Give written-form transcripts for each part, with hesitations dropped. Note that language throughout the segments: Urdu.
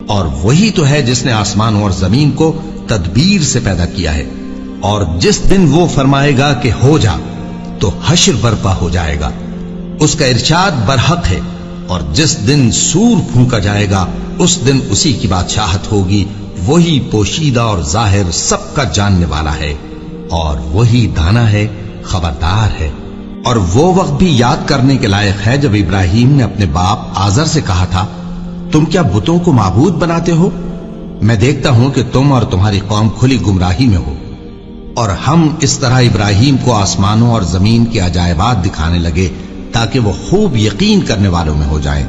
اور وہی تو ہے جس نے آسمانوں اور زمین کو تدبیر سے پیدا کیا ہے، اور جس دن وہ فرمائے گا کہ ہو جا تو حشر برپا ہو جائے گا، اس کا ارشاد برحق ہے، اور جس دن سور پھونکا جائے گا اس دن اسی کی بادشاہت ہوگی، وہی پوشیدہ اور ظاہر سب کا جاننے والا ہے، اور وہی دانا ہے، خبردار ہے۔ اور وہ وقت بھی یاد کرنے کے لائق ہے جب ابراہیم نے اپنے باپ آزر سے کہا تھا، تم کیا بتوں کو معبود بناتے ہو؟ میں دیکھتا ہوں کہ تم اور تمہاری قوم کھلی گمراہی میں ہو۔ اور ہم اس طرح ابراہیم کو آسمانوں اور زمین کے عجائبات دکھانے لگے تاکہ وہ خوب یقین کرنے والوں میں ہو جائیں۔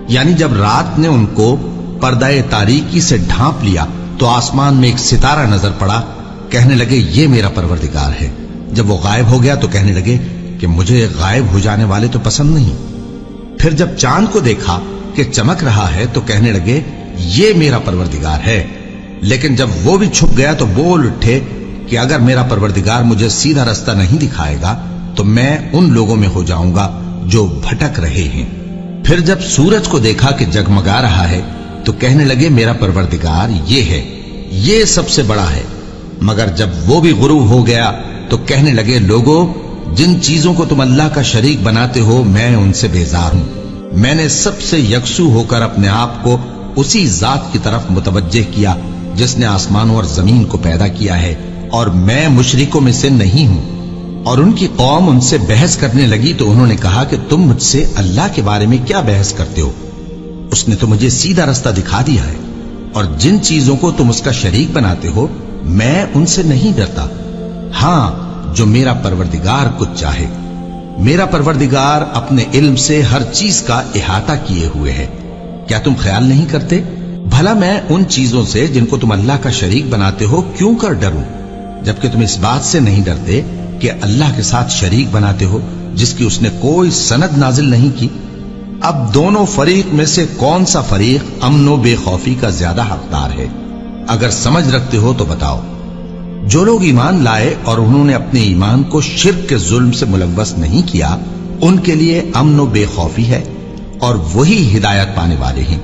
یعنی جب رات نے ان کو پردہ تاریکی سے ڈھانپ لیا تو آسمان میں ایک ستارہ نظر پڑا، کہنے لگے یہ میرا پروردگار ہے۔ جب وہ غائب ہو گیا تو کہنے لگے کہ مجھے غائب ہو جانے والے تو پسند نہیں۔ پھر جب چاند کو دیکھا کہ چمک رہا ہے تو کہنے لگے یہ میرا پروردگار ہے۔ لیکن جب وہ بھی چھپ گیا تو بول اٹھے کہ اگر میرا پروردگار مجھے سیدھا رستہ نہیں دکھائے گا تو میں ان لوگوں میں ہو جاؤں گا جو بھٹک رہے ہیں۔ پھر جب سورج کو دیکھا کہ جگمگا رہا ہے تو کہنے لگے میرا پروردگار یہ ہے، یہ سب سے بڑا ہے۔ مگر جب وہ بھی غروب ہو گیا تو کہنے لگے لوگوں، جن چیزوں کو تم اللہ کا شریک بناتے ہو میں ان سے بیزار ہوں۔ میں نے سب سے یکسو ہو کر اپنے آپ کو اسی ذات کی طرف متوجہ کیا جس نے آسمانوں اور زمین کو پیدا کیا ہے، اور میں مشرکوں میں سے نہیں ہوں۔ اور ان کی قوم ان سے بحث کرنے لگی تو انہوں نے کہا کہ تم مجھ سے اللہ کے بارے میں کیا بحث کرتے ہو؟ اس نے تو مجھے سیدھا رستہ دکھا دیا ہے، اور جن چیزوں کو تم اس کا شریک بناتے ہو میں ان سے نہیں ڈرتا، ہاں جو میرا پروردگار کچھ چاہے۔ میرا پروردگار اپنے علم سے ہر چیز کا احاطہ کیے ہوئے ہے۔ کیا تم خیال نہیں کرتے؟ بھلا میں ان چیزوں سے جن کو تم اللہ کا شریک بناتے ہو کیوں کر ڈروں، جبکہ تم اس بات سے نہیں ڈرتے کہ اللہ کے ساتھ شریک بناتے ہو جس کی اس نے کوئی سند نازل نہیں کی۔ اب دونوں فریق میں سے کون سا فریق امن و بے خوفی کا زیادہ حقدار ہے؟ اگر سمجھ رکھتے ہو تو بتاؤ۔ جو لوگ ایمان لائے اور انہوں نے اپنے ایمان کو شرک کے ظلم سے ملوث نہیں کیا، ان کے لیے امن و بے خوفی ہے، اور وہی ہدایت پانے والے ہیں۔